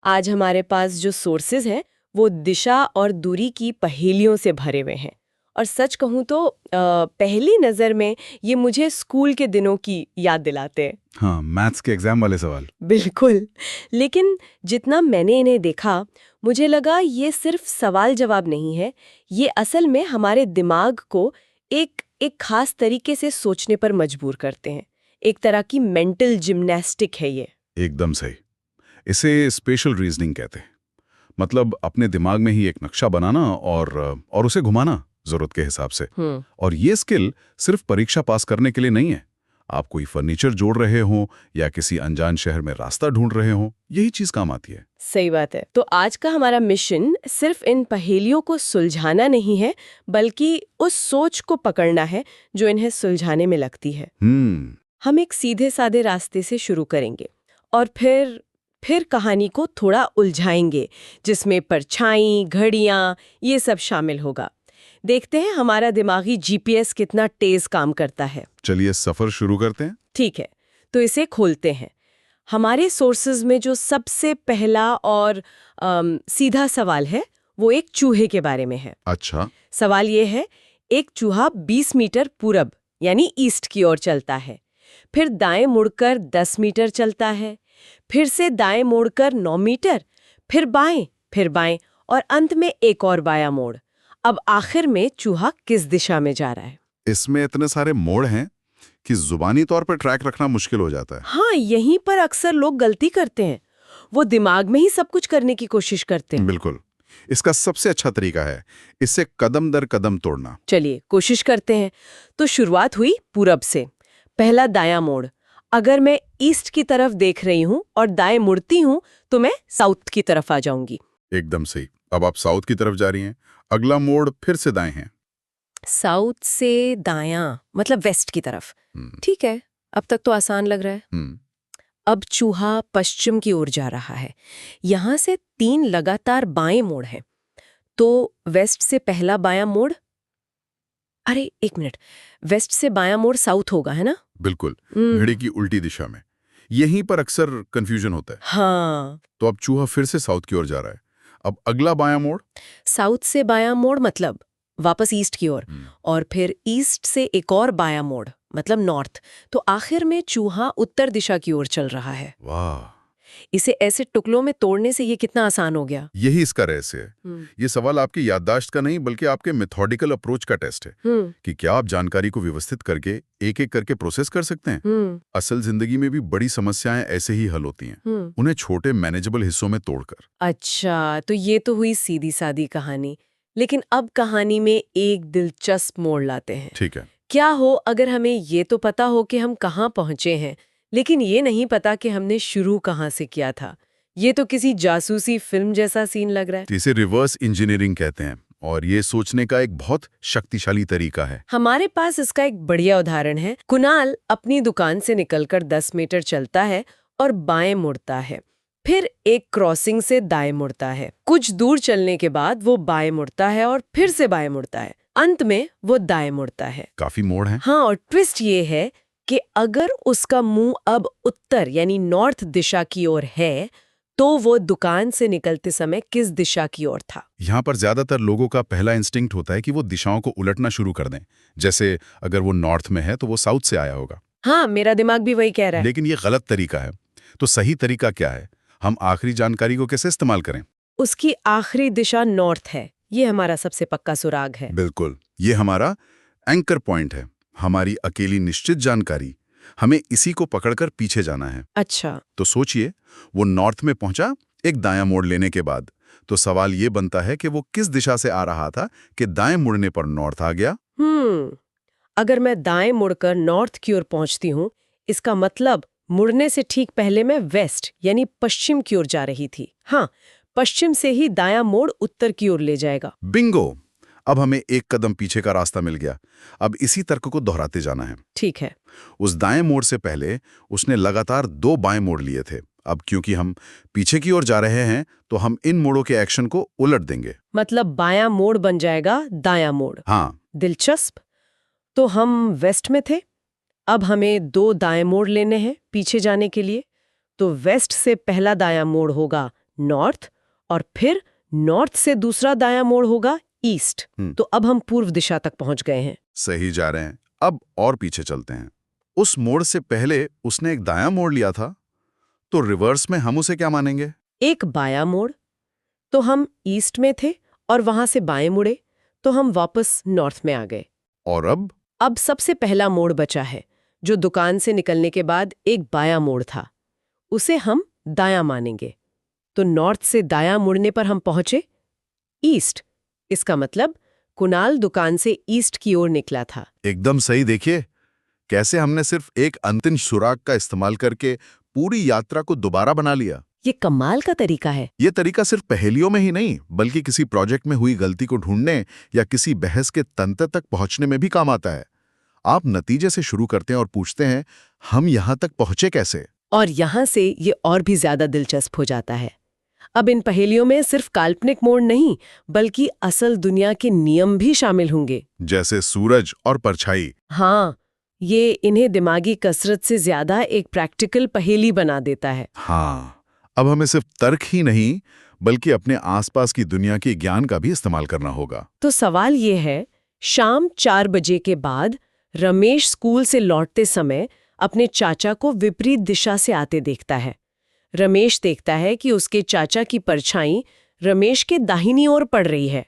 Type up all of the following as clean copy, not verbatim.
आज हमारे पास जो सोर्सेज हैं वो दिशा और दूरी की पहेलियों से भरे हुए हैं। और सच कहूँ तो पहली नज़र में ये मुझे स्कूल के दिनों की याद दिलाते हैं। हाँ, मैथ्स के एग्जाम वाले सवाल। बिल्कुल। लेकिन जितना मैंने इन्हें देखा, मुझे लगा ये सिर्फ सवाल जवाब नहीं है, ये असल में हमारे दिमाग को एक एक खास तरीके से सोचने पर मजबूर करते हैं। एक तरह की मेंटल जिम्नास्टिक है ये। एकदम सही। इसे स्पेशल रीजनिंग कहते हैं। मतलब अपने दिमाग में ही एक नक्शा बनाना और उसे घुमाना जरूरत के हिसाब से। और ये स्किल सिर्फ परीक्षा पास करने के लिए नहीं है। आप कोई फर्नीचर जोड़ रहे हो या किसी अनजान शहर में रास्ता ढूंढ रहे हो, यही चीज काम आती है। सही बात है। तो आज का हमारा मिशन सिर्फ इन पहेलियों को सुलझाना नहीं है, बल्कि उस सोच को पकड़ना है जो इन्हें सुलझाने में लगती है। हम एक सीधे साधे रास्ते से शुरू करेंगे और फिर कहानी को थोड़ा उलझाएंगे, जिसमें परछाई, घड़ियां, ये सब शामिल होगा। देखते हैं हमारा दिमागी जीपीएस कितना तेज काम करता है। चलिए सफर शुरू करते हैं। ठीक है, तो इसे खोलते हैं। हमारे सोर्सेज में जो सबसे पहला और सीधा सवाल है वो एक चूहे के बारे में है। अच्छा। सवाल ये है, एक चूहा 20 मीटर पूरब यानी ईस्ट की ओर चलता है, फिर दाएं मुड़कर 10 मीटर चलता है, फिर से दाएं मोड़कर 9 मीटर, फिर बाएं और अंत में एक और बायां मोड़। अब आखिर में चूहा किस दिशा में जा रहा है? इसमें इतने सारे मोड़ हैं कि जुबानी तौर पर ट्रैक रखना मुश्किल हो जाता है। हाँ, यहीं पर अक्सर लोग गलती करते हैं। वो दिमाग में ही सब कुछ करने की कोशिश करते हैं। बिल्कुल। इसका सबसे अच्छा तरीका है इसे कदम दर कदम तोड़ना। चलिए कोशिश करते हैं। तो शुरुआत हुई पूरब से। पहला दायां मोड़। अगर मैं ईस्ट की तरफ देख रही हूँ और दाएं मुड़ती हूँ तो मैं साउथ की तरफ आ जाऊंगी। एकदम सही। अब आप साउथ की तरफ जा रही हैं। अगला मोड़ फिर से दाएं है। साउथ से दायां मतलब वेस्ट की तरफ। ठीक है, अब तक तो आसान लग रहा है। अब चूहा पश्चिम की ओर जा रहा है। यहां से 3 लगातार बाएं मोड़ हैं। तो वेस्ट से पहला बायां मोड़, अरे एक मिनट, वेस्ट से बायां मोड़ साउथ होगा, है ना? बिल्कुल, घड़ी की उल्टी दिशा में। यहीं पर अक्सर कंफ्यूजन होता है। हाँ। तो अब चूहा फिर से साउथ की ओर जा रहा है। अब अगला बायां मोड़। साउथ से बायां मोड़ मतलब वापस ईस्ट की ओर, और फिर ईस्ट से एक और बायां मोड़ मतलब नॉर्थ। तो आखिर में चूहा उत्तर दिशा की ओर चल रहा है। वाह! इसे ऐसे टुकड़ों में तोड़ने से ये कितना आसान हो गया। यही इसका रहस्य है। ये सवाल आपकी याददाश्त का नहीं बल्कि आपके मेथोडिकल अप्रोच का टेस्ट है कि क्या आप जानकारी को व्यवस्थित करके एक-एक करके प्रोसेस कर सकते हैं। असल जिंदगी में भी बड़ी समस्याएं ऐसे ही हल होती हैं, उन्हें छोटे मैनेजेबल हिस्सों में तोड़कर। अच्छा, तो ये तो हुई सीधी सादी कहानी। लेकिन अब कहानी में एक दिलचस्प मोड़ लाते हैं। ठीक है। क्या हो अगर हमें ये तो पता हो कि हम कहाँ पहुंचे हैं, लेकिन ये नहीं पता कि हमने शुरू कहाँ से किया था। ये तो किसी जासूसी फिल्म जैसा सीन लग रहा है। इसे रिवर्स इंजीनियरिंग कहते हैं और ये सोचने का एक बहुत शक्तिशाली तरीका है। हमारे पास इसका एक बढ़िया उदाहरण है। कुणाल अपनी दुकान से निकलकर 10 मीटर चलता है और बाएं मुड़ता है, फिर एक क्रॉसिंग से दाएं मुड़ता है। कुछ दूर चलने के बाद वो बाएं मुड़ता है और फिर से बाएं मुड़ता है। अंत में वो दाएं मुड़ता है। काफी मोड़ है। हाँ, और ट्विस्ट ये है कि अगर उसका मुंह अब उत्तर यानी नॉर्थ दिशा की ओर है, तो वो दुकान से निकलते समय किस दिशा की ओर था? यहाँ पर ज्यादातर लोगों का पहला इंस्टिंक्ट होता है कि वो दिशाओं को उलटना शुरू कर दें। जैसे अगर वो नॉर्थ में है तो वो साउथ से आया होगा। हाँ, मेरा दिमाग भी वही कह रहा है। लेकिन ये गलत तरीका है। तो सही तरीका क्या है? हम आखिरी जानकारी को कैसे इस्तेमाल करें? उसकी आखिरी दिशा नॉर्थ है। ये हमारा सबसे पक्का सुराग है। बिल्कुल, ये हमारा एंकर पॉइंट है, हमारी अकेली निश्चित जानकारी। हमें इसी को पकड़कर पीछे जाना है। अच्छा। तो सोचिए, वो नॉर्थ में पहुंचा एक दायां मोड़ लेने के बाद। तो सवाल ये बनता है कि वो किस दिशा से आ रहा था कि दाएं मुड़ने पर नॉर्थ आ गया। अगर मैं दाएं मुड़कर नॉर्थ की ओर पहुंचती हूँ, इसका मतलब मुड़ने से ठीक पहले मैं वेस्ट यानी पश्चिम की ओर जा रही थी। हाँ, पश्चिम से ही दायां मोड़ उत्तर की ओर ले जाएगा। बिंगो! अब हमें एक कदम पीछे का रास्ता मिल गया। अब इसी तर्क को दोहराते जाना है। ठीक है। उस दाएं मोड़ से पहले उसने लगातार 2 बाएं मोड़ लिए थे। अब क्योंकि हम पीछे की ओर जा रहे हैं तो हम इन मोड़ों के एक्शन को उलट देंगे। मतलब बायां मोड़ बन जाएगा दायां मोड़। हाँ। दिलचस्प। तो हम वेस्ट में थे, अब हमें 2 दाएं मोड़ लेने हैं पीछे जाने के लिए। तो वेस्ट से पहला दायां मोड़ होगा नॉर्थ, और फिर नॉर्थ से दूसरा दायां मोड़ होगा ईस्ट। तो अब हम पूर्व दिशा तक पहुंच गए हैं। सही जा रहे हैं। अब और पीछे चलते हैं। उस मोड़ से पहले उसने एक दायां मोड़ लिया था, तो रिवर्स में हम उसे क्या मानेंगे? एक बायां मोड़, तो हम ईस्ट में थे, और वहां से बाएं मुड़े तो हम वापस नॉर्थ में आ गए। और अब सबसे पहला मोड़ बचा है, जो दुकान से निकलने के बाद एक बायां मोड़ था। उसे हम दायां मानेंगे। तो नॉर्थ से दायां मुड़ने पर हम पहुंचे ईस्ट। इसका मतलब कुणाल दुकान से ईस्ट की ओर निकला था। एकदम सही। देखिए कैसे हमने सिर्फ एक अंतिम सुराग का इस्तेमाल करके पूरी यात्रा को दोबारा बना लिया। ये कमाल का तरीका है। ये तरीका सिर्फ पहेलियों में ही नहीं, बल्कि किसी प्रोजेक्ट में हुई गलती को ढूंढने या किसी बहस के तंत्र तक पहुंचने में भी काम आता है। आप नतीजे से शुरू करते हैं और पूछते हैं, हम यहां तक पहुंचे कैसे? और यहां से ये और भी ज्यादा दिलचस्प हो जाता है। अब इन पहेलियों में सिर्फ काल्पनिक मोड़ नहीं, बल्कि असल दुनिया के नियम भी शामिल होंगे, जैसे सूरज और परछाई। हाँ, ये इन्हें दिमागी कसरत से ज्यादा एक प्रैक्टिकल पहेली बना देता है। हाँ, अब हमें सिर्फ तर्क ही नहीं, बल्कि अपने आसपास की दुनिया के ज्ञान का भी इस्तेमाल करना होगा। तो सवाल ये है, शाम 4 बजे के बाद रमेश स्कूल से लौटते समय अपने चाचा को विपरीत दिशा से आते देखता है। रमेश देखता है कि उसके चाचा की परछाई रमेश के दाहिनी ओर पड़ रही है।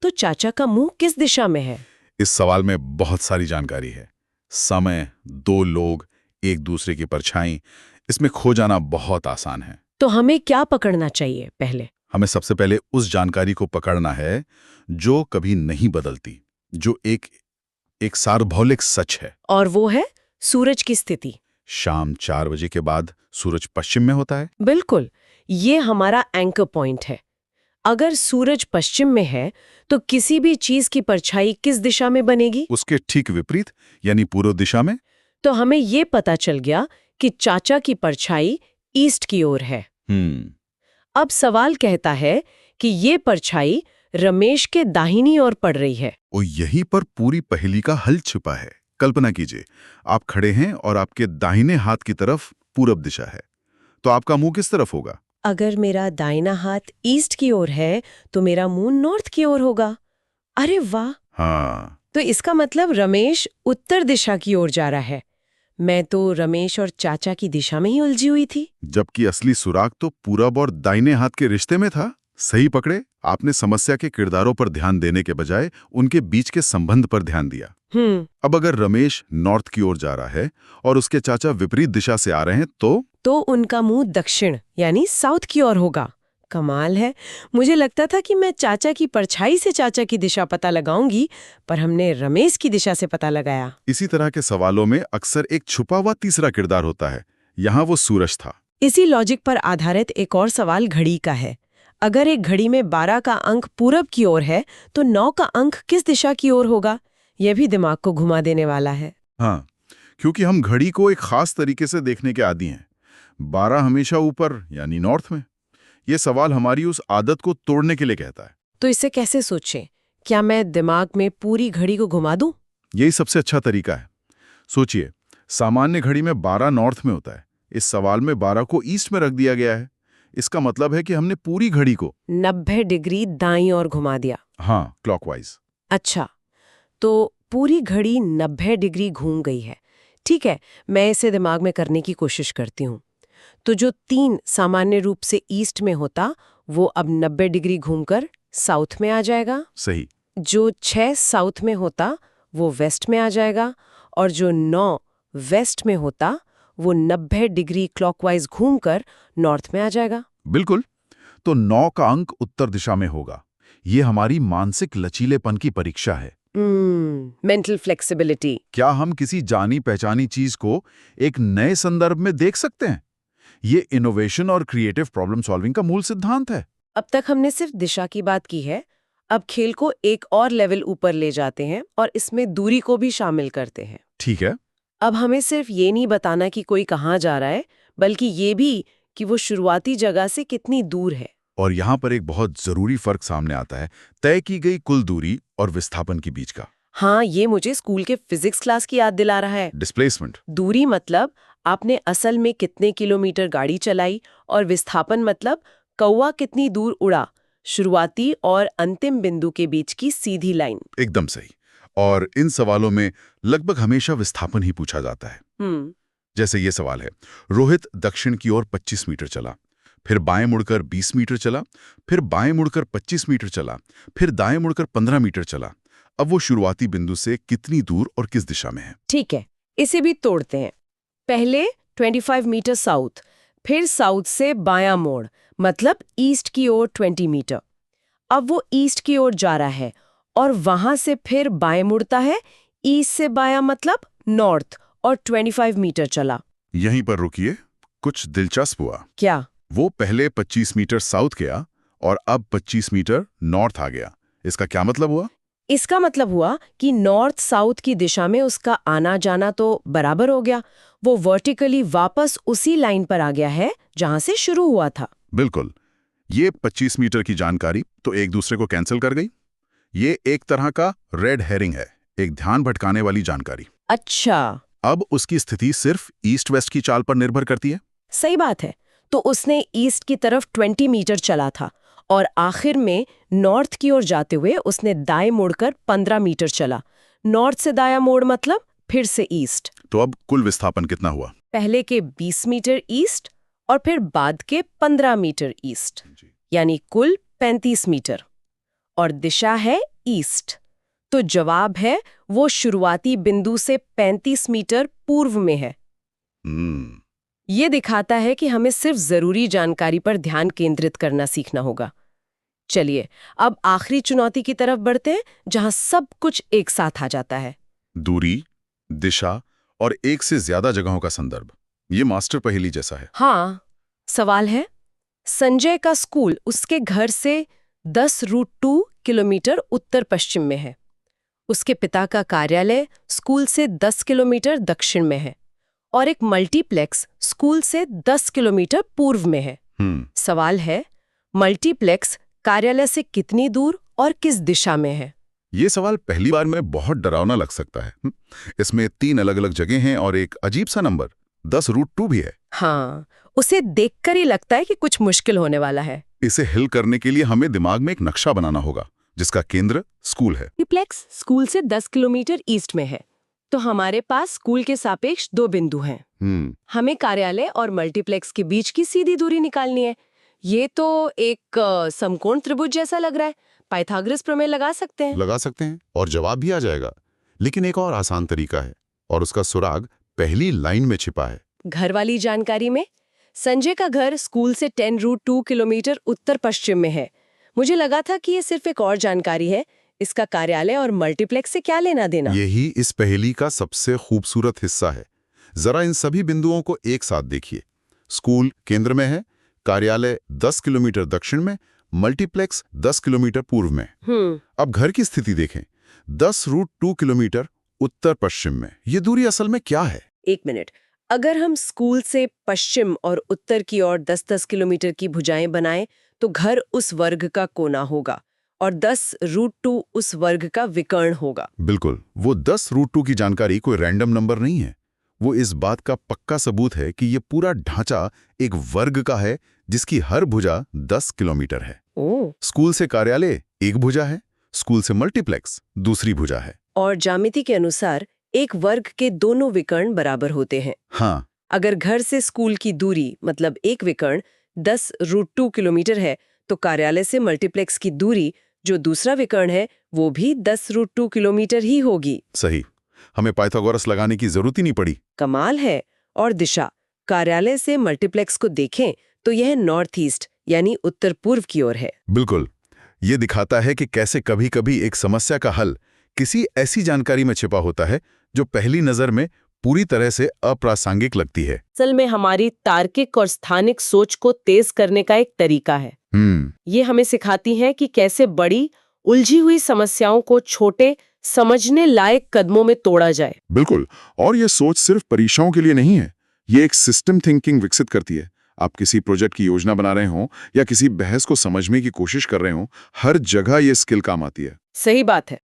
तो चाचा का मुंह किस दिशा में है? इस सवाल में बहुत सारी जानकारी है। समय, दो लोग, एक दूसरे की परछाई, इसमें खो जाना बहुत आसान है। तो हमें क्या पकड़ना चाहिए? पहले हमें सबसे पहले उस जानकारी को पकड़ना है जो कभी नहीं बदलती, जो एक सार्वभौमिक सच है। और वो है सूरज की स्थिति। शाम 4 बजे के बाद सूरज पश्चिम में होता है। बिल्कुल, ये हमारा एंकर पॉइंट है। अगर सूरज पश्चिम में है तो किसी भी चीज की परछाई किस दिशा में बनेगी? उसके ठीक विपरीत, यानी पूर्व दिशा में। तो हमें ये पता चल गया कि चाचा की परछाई ईस्ट की ओर है। अब सवाल कहता है कि ये परछाई रमेश के दाहिनी ओर पड़ रही है। और यहीं पर पूरी पहेली का हल छिपा है। कल्पना कीजिए, आप खड़े हैं और आपके दाहिने हाथ की तरफ पूरब दिशा है, तो आपका मुंह किस तरफ होगा? अगर मेरा दाहिना हाथ ईस्ट की ओर है तो मेरा मुंह नॉर्थ की ओर होगा। अरे वाह! हाँ, तो इसका मतलब रमेश उत्तर दिशा की ओर जा रहा है। मैं तो रमेश और चाचा की दिशा में ही उलझी हुई थी। जबकि असली सुराग तो पूरब और दाहिने हाथ के रिश्ते में था। सही पकड़े। आपने समस्या के किरदारों पर ध्यान देने के बजाय उनके बीच के संबंध पर ध्यान दिया। अब अगर रमेश नॉर्थ की ओर जा रहा है और उसके चाचा विपरीत दिशा से आ रहे हैं तो उनका मुंह दक्षिण यानी साउथ की ओर होगा। कमाल है। मुझे लगता था कि मैं चाचा की परछाई से चाचा की दिशा पता लगाऊंगी, पर हमने रमेश की दिशा से पता लगाया। इसी तरह के सवालों में अक्सर एक छुपा हुआ तीसरा किरदार होता है। यहाँ वो सूरज था। इसी लॉजिक पर आधारित एक और सवाल घड़ी का है। अगर एक घड़ी में 12 का अंक पूरब की ओर है तो 9 का अंक किस दिशा की ओर होगा? यह भी दिमाग को घुमा देने वाला है। हाँ, क्योंकि हम घड़ी को एक खास तरीके से देखने के आदी हैं। 12 हमेशा ऊपर यानी नॉर्थ में। ये सवाल हमारी उस आदत को तोड़ने के लिए कहता है। तो इसे कैसे सोचें? क्या मैं दिमाग में पूरी घड़ी को घुमा दूं? यही सबसे अच्छा तरीका है। सोचिए, सामान्य घड़ी में 12 नॉर्थ में होता है। इस सवाल में 12 को ईस्ट में रख दिया गया है। इसका मतलब है कि हमने पूरी घड़ी को 90 डिग्री दाईं ओर घुमा दिया। हाँ, क्लॉकवाइज। अच्छा, तो पूरी घड़ी 90 डिग्री घूम गई है। ठीक है, मैं इसे दिमाग में करने की कोशिश करती हूँ। तो जो 3 सामान्य रूप से ईस्ट में होता, वो अब 90 डिग्री घूमकर साउथ में आ जाएगा। सही। जो 6 साउथ में होता, वो वेस्ट में आ जाएगा। और जो 9 वेस्ट में होता, वो 90 डिग्री क्लॉकवाइज घूमकर नॉर्थ में आ जाएगा। बिल्कुल। तो 9 का अंक उत्तर दिशा में होगा। ये हमारी मानसिक लचीलेपन की परीक्षा है। Mental flexibility. क्या हम किसी जानी पहचानी चीज को एक नए संदर्भ में देख सकते हैं? ये इनोवेशन और क्रिएटिव प्रॉब्लम सॉल्विंग का मूल सिद्धांत है। अब तक हमने सिर्फ दिशा की बात की है। अब खेल को एक और लेवल ऊपर ले जाते हैं और इसमें दूरी को भी शामिल करते हैं। ठीक है। अब हमें सिर्फ ये नहीं बताना कि कोई कहाँ जा रहा है, बल्कि ये भी कि वो शुरुआती जगह से कितनी दूर है। और यहाँ पर एक बहुत जरूरी फर्क सामने आता है, तय की गई कुल दूरी और विस्थापन के बीच का। हाँ, ये मुझे स्कूल के फिजिक्स क्लास की याद दिला रहा है। डिस्प्लेसमेंट। दूरी मतलब आपने असल में कितने किलोमीटर गाड़ी चलाई, और विस्थापन मतलब कौवा कितनी दूर उड़ा, शुरुआती और अंतिम बिंदु के बीच की सीधी लाइन। एकदम सही। और इन सवालों में लगभग हमेशा विस्थापन ही पूछा जाता है। जैसे ये सवाल है, रोहित दक्षिण की ओर 25 मीटर चला, फिर बाएं मुड़कर 20 मीटर चला, फिर बाएं मुड़कर 25 मीटर चला, फिर दाएं मुड़कर 15 मीटर चला। अब वो शुरुआती बिंदु से कितनी दूर और किस दिशा में है? ठीक है, इसे भी तोड़ते हैं। पहले 25 मीटर साउथ, फिर साउथ से बायां मोड़, मतलब ईस्ट की ओर 20 मीटर। अब वो ईस्ट की ओर जा रहा है और वहां से फिर बाएं मुड़ता है, ईस्ट से बायां मतलब नॉर्थ, और 25 मीटर चला। यहीं पर रुकिए, कुछ दिलचस्प हुआ। क्या? वो पहले 25 मीटर साउथ गया और अब 25 मीटर नॉर्थ आ गया। इसका क्या मतलब हुआ? इसका मतलब हुआ कि नॉर्थ साउथ की दिशा में उसका आना जाना तो बराबर हो गया। वो वर्टिकली वापस उसी लाइन पर आ गया है जहां से शुरू हुआ था। बिल्कुल। ये 25 मीटर की जानकारी तो एक दूसरे को कैंसिल कर गई। ये एक तरह का रेड हेरिंग है, एक ध्यान भटकाने वाली जानकारी। अच्छा। अब उसकी स्थिति सिर्फ ईस्ट वेस्ट की चाल पर निर्भर करती है। सही बात है। तो उसने ईस्ट की तरफ 20 मीटर चला था और आखिर में नॉर्थ की ओर जाते हुए उसने दाएं मुड़कर 15 मीटर चला। नॉर्थ से दायां मोड़ मतलब फिर से ईस्ट। तो अब कुल विस्थापन कितना हुआ? पहले के 20 मीटर ईस्ट और फिर बाद के 15 मीटर ईस्ट, यानी कुल 35 मीटर। और दिशा है ईस्ट। तो जवाब है वो शुरुआती बिंदु से 35 मीटर पूर्व में है। ये दिखाता है कि हमें सिर्फ जरूरी जानकारी पर ध्यान केंद्रित करना सीखना होगा। चलिए अब आखिरी चुनौती की तरफ बढ़ते हैं, जहां सब कुछ एक साथ आ जाता है। दूरी, दिशा और एक से ज्यादा जगहों का संदर्भ। ये मास्टर पहेली जैसा है। हाँ। सवाल है, संजय का स्कूल उसके घर से 10√2 किलोमीटर उत्तर पश्चिम में है। उसके पिता का कार्यालय स्कूल से 10 किलोमीटर दक्षिण में है और एक मल्टीप्लेक्स स्कूल से 10 किलोमीटर पूर्व में है। सवाल है, मल्टीप्लेक्स कार्यालय से कितनी दूर और किस दिशा में है? ये सवाल पहली बार में बहुत डरावना लग सकता है। इसमें 3 अलग-अलग जगह हैं और एक अजीब सा नंबर 10√2 भी है। हाँ, उसे देखकर ही लगता है कि कुछ मुश्किल होने वाला है। इसे हिल करने के लिए हमें दिमाग में एक नक्शा बनाना होगा जिसका केंद्र स्कूल है। मल्टीप्लेक्स स्कूल से 10 किलोमीटर ईस्ट में है, तो हमारे पास स्कूल के सापेक्ष 2 बिंदु हैं। हमें कार्यालय और मल्टीप्लेक्स के बीच की सीधी दूरी निकालनी है। ये तो एक समकोण त्रिभुज जैसा लग रहा है। पाइथागोरस प्रमेय लगा सकते हैं और जवाब भी आ जाएगा। लेकिन एक और आसान तरीका है और उसका सुराग पहली लाइन में छिपा है। घर वाली जानकारी में संजय का घर स्कूल से 10√2 किलोमीटर उत्तर पश्चिम में है। मुझे लगा था कि ये सिर्फ एक और जानकारी है, इसका कार्यालय और मल्टीप्लेक्स से क्या लेना देना। यही इस पहेली का सबसे खूबसूरत हिस्सा है। जरा इन सभी बिंदुओं को एक साथ देखिए। स्कूल केंद्र में है, कार्यालय 10 किलोमीटर दक्षिण में, मल्टीप्लेक्स 10 किलोमीटर पूर्व में। अब घर की स्थिति देखें, 10√2 किलोमीटर उत्तर पश्चिम में। ये दूरी असल में क्या है? एक मिनट, अगर हम स्कूल से पश्चिम और उत्तर की ओर 10-10 किलोमीटर की भुजाएं बनाएं तो घर उस वर्ग का कोना होगा और 10√2 उस वर्ग का विकर्ण होगा। बिल्कुल, वो 10√2 की जानकारी कोई रैंडम नंबर नहीं है। वो इस बात का पक्का सबूत है कि ये पूरा ढांचा एक वर्ग का है जिसकी हर भुजा 10 किलोमीटर है। स्कूल से कार्यालय एक भुजा है, स्कूल से मल्टीप्लेक्स दूसरी भुजा है। और ज्यामिति के अनुसार एक वर्ग के दोनों विकर्ण बराबर होते हैं। हाँ। अगर घर से स्कूल की दूरी मतलब एक विकर्ण 10√2 किलोमीटर है तो कार्यालय से मल्टीप्लेक्स की दूरी जो दूसरा विकर्ण है वो भी 10√2 किलोमीटर ही होगी। सही, हमें पाइथागोरस लगाने की जरूरत ही नहीं पड़ी। कमाल है। और दिशा, कार्यालय से मल्टीप्लेक्स को देखें तो यह नॉर्थ ईस्ट यानी उत्तर पूर्व की ओर है। बिल्कुल, ये दिखाता है कि कैसे कभी-कभी एक समस्या का हल किसी ऐसी जानकारी में छिपा होता है जो पहली नजर में पूरी तरह से अप्रासंगिक लगती है। असल में हमारी तार्किक और स्थानिक सोच को तेज करने का एक तरीका है। ये हमें सिखाती है कि कैसे बड़ी उलझी हुई समस्याओं को छोटे समझने लायक कदमों में तोड़ा जाए। बिल्कुल, और ये सोच सिर्फ परीक्षाओं के लिए नहीं है, ये एक सिस्टम थिंकिंग विकसित करती है। आप किसी प्रोजेक्ट की योजना बना रहे हो या किसी बहस को समझने की कोशिश कर रहे हो, हर जगह ये स्किल काम आती है। सही बात है।